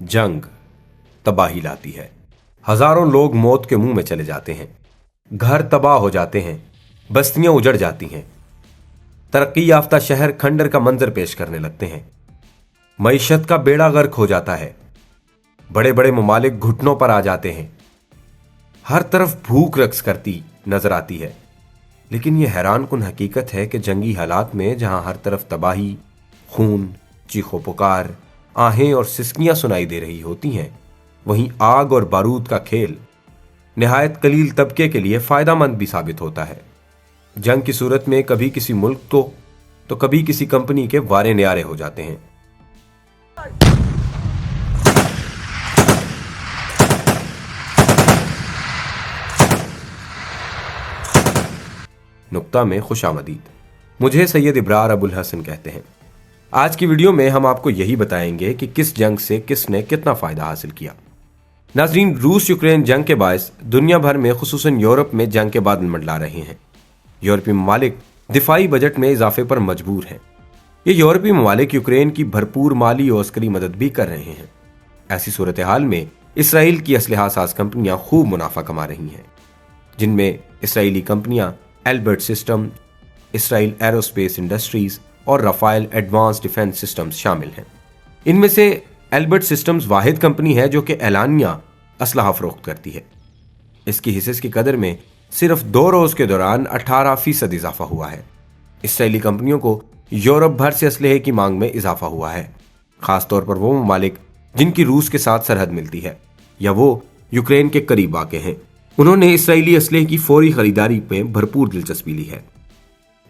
जंग तबाही लाती है। हजारों लोग मौत के मुंह में चले जाते हैं, घर तबाह हो जाते हैं, बस्तियां उजड़ जाती हैं, तरक्की याफ्ता शहर खंडर का मंजर पेश करने लगते हैं, मईशत का बेड़ा गर्क हो जाता है, बड़े बड़े ममालिक घुटनों पर आ जाते हैं, हर तरफ भूख रक्स करती नजर आती है। लेकिन यह हैरान कुन हकीकत है कि जंगी हालात में जहां हर तरफ तबाही, खून, चीखो पुकार, आहें और सिसकियां सुनाई दे रही होती हैं, वहीं आग और बारूद का खेल निहायत कलील तबके के लिए फायदामंद भी साबित होता है। जंग की सूरत में कभी किसी मुल्क तो कभी किसी कंपनी के वारे न्यारे हो जाते हैं। नुक्ता में खुशामदीद। मुझे सैयद इब्रार अबुल हसन कहते हैं। आज की वीडियो में हम आपको यही बताएंगे कि किस जंग से किसने कितना फायदा हासिल किया। नाजरीन, रूस यूक्रेन जंग के बायस दुनिया भर में खुसूसन यूरोप में जंग के बादल मंडला रहे हैं। यूरोपीय ममालिक दिफाई बजट में इजाफे पर मजबूर हैं। ये यूरोपीय ममालिक यूक्रेन की भरपूर माली और अस्करी मदद भी कर रहे हैं। ऐसी सूरत हाल में इसराइल की असलहा साज कंपनियां खूब मुनाफा कमा रही हैं, जिनमें इसराइली कंपनियां Albert system, Israel aerospace industries और राफेल एडवांस डिफेंस सिस्टम्स शामिल हैं। इनमें से एल्बर्ट सिस्टम्स वाहिद कंपनी है जो कि एलानिया असलहा फरोख्त करती है। इसकी हिस्से की कदर में सिर्फ 2 रोज के दौरान 18% इजाफा हुआ है। इसराइली कंपनियों को यूरोप भर से असलहे की मांग में इजाफा हुआ है, खासतौर पर वो ममालिक जिनकी रूस के साथ सरहद मिलती है या वो यूक्रेन के करीब वाक़े हैं। उन्होंने इसराइली असलहे की फौरी खरीदारी में भरपूर दिलचस्पी ली है।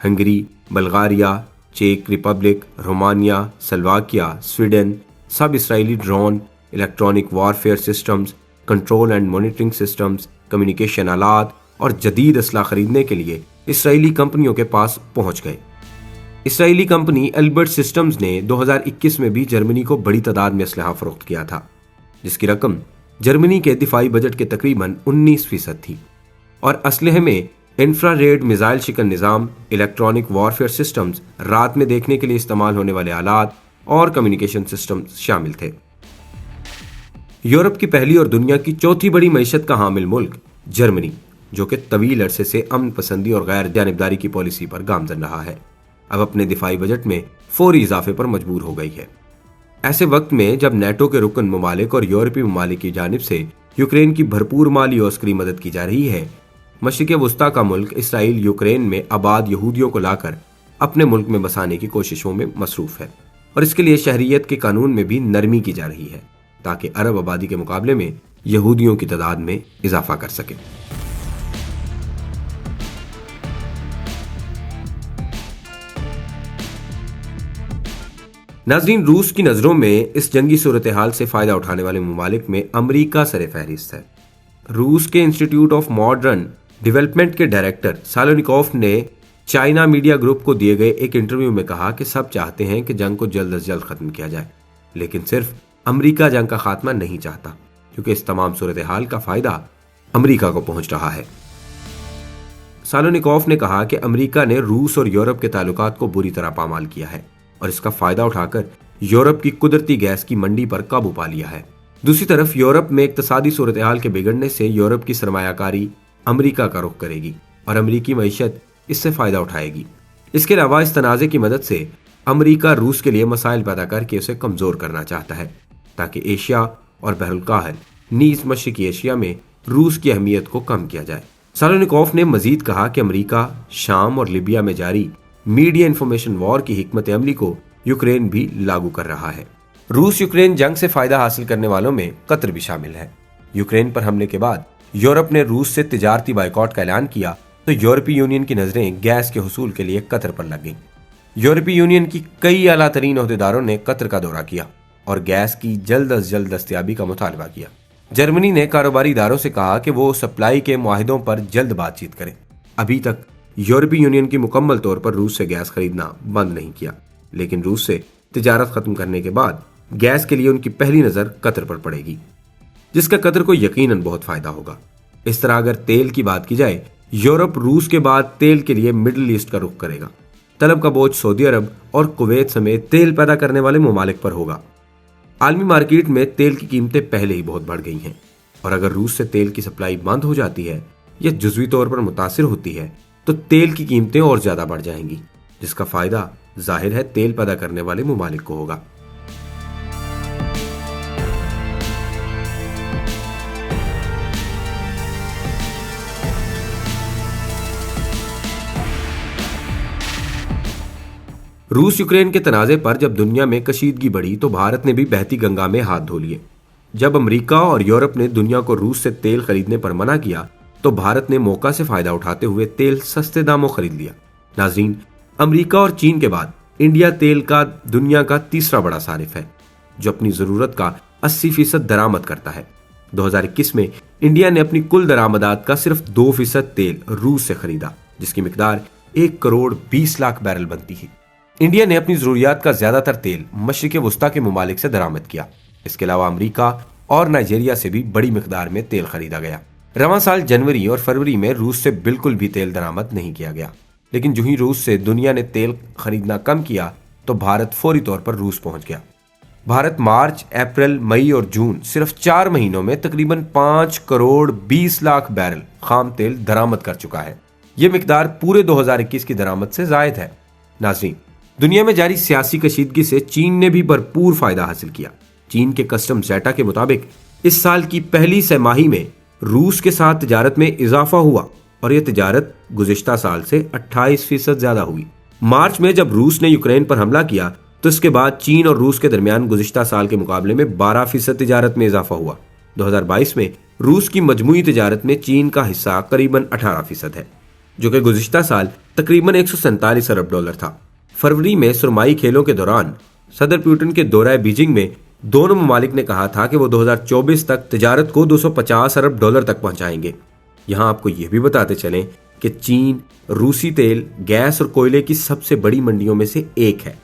हंगरी, बल्गारिया, चेक रिपब्लिक, रोमानिया, स्लोवाकिया, स्वीडन सब इसराइली drone, electronic warfare systems, control and monitoring systems, communication आलात और जदीद असला खरीदने के लिए इसराइली कंपनियों के पास पहुंच गए। इसराइली कंपनी एल्बर्ट सिस्टम्स ने 2021 में भी जर्मनी को बड़ी तादाद में असलहा फरोख्त किया था, जिसकी रकम जर्मनी के दिफाई बजट के तकरीबन 19% थी और असलहे में इंफ्रारेड मिसाइल शिकन निज़ाम, इलेक्ट्रॉनिक वॉरफेयर सिस्टम्स, रात में देखने के लिए इस्तेमाल होने वाले आलात और कम्युनिकेशन सिस्टम्स शामिल थे। यूरोप की पहली और दुनिया की चौथी बड़ी मईशत का हामिल मुल्क जर्मनी, जो कि तवील अरसे से अमन पसंदी और गैर जानिबदारी की पॉलिसी पर गामजन रहा है, अब अपने दिफाई बजट में फौरी इजाफे पर मजबूर हो गई है। ऐसे वक्त में जब नेटो के रुकन ममालिक और यूरोपीय ममालिक की जानिब से यूक्रेन की भरपूर माली और अस्करी मदद की जा रही है, मशरिक वस्ता का मुल्क इसराइल यूक्रेन में आबाद यहूदियों को लाकर अपने मुल्क में बसाने की कोशिशों में मसरूफ है और इसके लिए शहरियत के कानून में भी नरमी की जा रही है ताकि अरब आबादी के मुकाबले में यहूदियों की तादाद में इजाफा कर सके। नाजरीन, रूस की नजरों में इस जंगी सूरत हाल से फायदा उठाने वाले ममालिक में अमरीका सरे फहरिस्त है। रूस के इंस्टीट्यूट ऑफ मॉडर्न डेवलपमेंट के डायरेक्टर सालोनिकोफ ने चाइना मीडिया ग्रुप को दिए गए एक इंटरव्यू में कहा कि सब चाहते हैं कि जंग को जल्द से जल्द खत्म किया जाए, लेकिन सिर्फ अमरीका जंग का खात्मा नहीं चाहता, क्योंकि इस तमाम सूरत हाल का फायदा अमरीका को पहुंच रहा है। सालोनिकोफ ने कहा कि अमरीका ने रूस और यूरोप के ताल्लुकात को बुरी तरह पामाल किया है और इसका फायदा उठाकर यूरोप की कुदरती गैस की मंडी पर काबू पा लिया है। दूसरी तरफ यूरोप में इक्तसादी सूरत हाल के बिगड़ने से यूरोप की सरमायाकारी अमरीका का रुख करेगी और अमरीकी मईशत इससे फायदा उठाएगी। इसके अलावा इस तनाज़े की मदद से अमरीका रूस के लिए मसाइल पैदा करके उसे कमजोर करना चाहता है ताकि एशिया और बहरुल नीज मशरिकी एशिया में रूस की अहमियत को कम किया जाए। सालोनिकोफ ने मजीद कहा कि अमरीका शाम और लिबिया में जारी मीडिया इंफॉर्मेशन वॉर की हिकमत अमली को यूक्रेन भी लागू कर रहा है। रूस यूक्रेन जंग से फायदा हासिल करने वालों में कतर भी शामिल है। यूक्रेन पर हमले के बाद यूरोप ने रूस से तिजारती बाइकॉट का ऐलान किया तो यूरोपीय यूनियन की नजरें गैस के हुसूल के लिए कतर पर लग गईं। यूरोपीय यूनियन की कई आला तरीन ओहदेदारों ने कतर का दौरा किया और गैस की जल्द अज जल्द दस्तयाबी का मुतालबा किया। जर्मनी ने कारोबारी इदारों से कहा कि वो सप्लाई के मुआहिदों पर जल्द बातचीत करें। अभी तक यूरोपीय यूनियन की मुकम्मल तौर पर रूस से गैस खरीदना बंद नहीं किया, लेकिन रूस से तिजारत खत्म करने के बाद गैस के लिए उनकी पहली नजर कतर पर पड़ेगी, जिसका कतर को यकीनन बहुत फायदा होगा। इस तरह अगर तेल की बात की जाए, यूरोप रूस के बाद तेल के लिए मिडिल ईस्ट का रुख करेगा। तलब का बोझ सऊदी अरब और कुवैत समेत तेल पैदा करने वाले ममालिक पर होगा। आलमी मार्केट में तेल की कीमतें पहले ही बहुत बढ़ गई हैं और अगर रूस से तेल की सप्लाई बंद हो जाती है या जुज़वी तौर पर मुतासिर होती है तो तेल की कीमतें और ज्यादा बढ़ जाएंगी, जिसका फायदा जाहिर है तेल पैदा करने वाले मुमालिक को होगा। रूस यूक्रेन के तनाज़े पर जब दुनिया में कशीदगी बढ़ी तो भारत ने भी बहती गंगा में हाथ धो लिए। जब अमेरिका और यूरोप ने दुनिया को रूस से तेल खरीदने पर मना किया तो भारत ने मौका से फायदा उठाते हुए तेल सस्ते दामों खरीद लिया। नाज़रीन, अमेरिका और चीन के बाद इंडिया तेल का दुनिया का तीसरा बड़ा सारिफ है, जो अपनी जरूरत का 80% दरामद करता है। 2021 में इंडिया ने अपनी कुल दरामदात का सिर्फ 2% तेल रूस से खरीदा, जिसकी मिकदार 1 करोड़ 20 लाख बैरल बनती है। इंडिया ने अपनी जरूरियात का ज्यादातर तेल मशरिक वस्ता के मुमालिक से दरामद किया। इसके अलावा अमेरिका और नाइजीरिया से भी बड़ी मिकदार में तेल खरीदा गया। रवां साल जनवरी और फरवरी में रूस से बिल्कुल भी तेल दरामद नहीं किया गया, लेकिन जो ही रूस से दुनिया ने तेल खरीदना कम किया तो भारत फौरी तौर पर रूस पहुंच गया। भारत मार्च, अप्रैल, मई और जून सिर्फ 4 महीनों में तकरीबन 5 करोड़ 20 लाख बैरल खाम तेल दरामद कर चुका है। यह मिकदार पूरे 2021 की दरामद से जायद है। नाज़रीन, दुनिया में जारी सियासी कशीदगी से चीन ने भी भरपूर फायदा हासिल किया। चीन के कस्टम्स डाटा के मुताबिक इस साल की पहली छमाही में रूस के साथ तिजारत में इजाफा हुआ और यह तिजारत गुज़िश्ता साल से 28% ज्यादा हुई। मार्च में जब रूस ने यूक्रेन पर हमला किया तो इसके बाद चीन और रूस के दरमियान गुज़िश्ता साल के मुकाबले में 12% तिजारत में इजाफा हुआ। 2022 में रूस की मजमूई तिजारत में चीन का हिस्सा करीबन 18% है, जो कि गुज़िश्ता साल तकरीबन 147 अरब डॉलर था। फरवरी में सुरमाई खेलों के दौरान सदर पुतिन के दौरे बीजिंग में दोनों ममालिक ने कहा था कि वो 2024 तक तिजारत को 250 अरब डॉलर तक पहुंचाएंगे। यहां आपको यह भी बताते चलें कि चीन रूसी तेल, गैस और कोयले की सबसे बड़ी मंडियों में से एक है।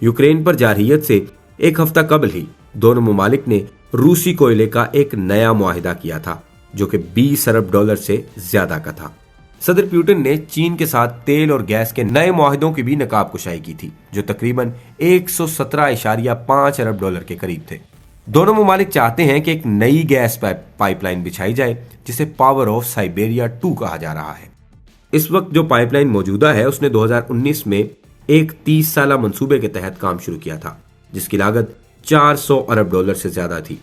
यूक्रेन पर जारहियत से एक हफ्ता कबल ही दोनों ममालिक ने रूसी कोयले का एक नया मुआहिदा किया था, जो कि 20 अरब डॉलर से ज्यादा का था। सदर पुतिन ने चीन के साथ तेल और गैस के नए मुआहिदों की भी नकाब कुशाई की थी, जो तकरीबन 117.5 अरब डॉलर के करीब थे। दोनों ममालिक चाहते हैं कि एक नई गैस पाइपलाइन बिछाई जाए, जिसे पावर ऑफ साइबेरिया 2 कहा जा रहा है। इस वक्त जो पाइपलाइन मौजूदा है उसने 2019 में एक 30 साला मंसूबे के तहत काम शुरू किया था, जिसकी लागत 400 अरब डॉलर से ज्यादा थी।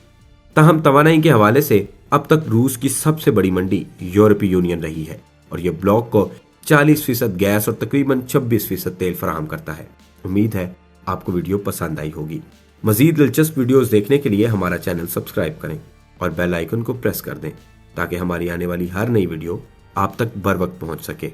ताहम तवानाई के हवाले से अब तक रूस की सबसे बड़ी मंडी यूरोपीय यूनियन रही है और यह ब्लॉक को 40% गैस और तकरीबन 26% तेल फराहम करता है। उम्मीद है आपको वीडियो पसंद आई होगी। मजीद दिलचस्प वीडियोस देखने के लिए हमारा चैनल सब्सक्राइब करें और बेल आइकन को प्रेस कर दें ताकि हमारी आने वाली हर नई वीडियो आप तक बर वक्त पहुंच सके।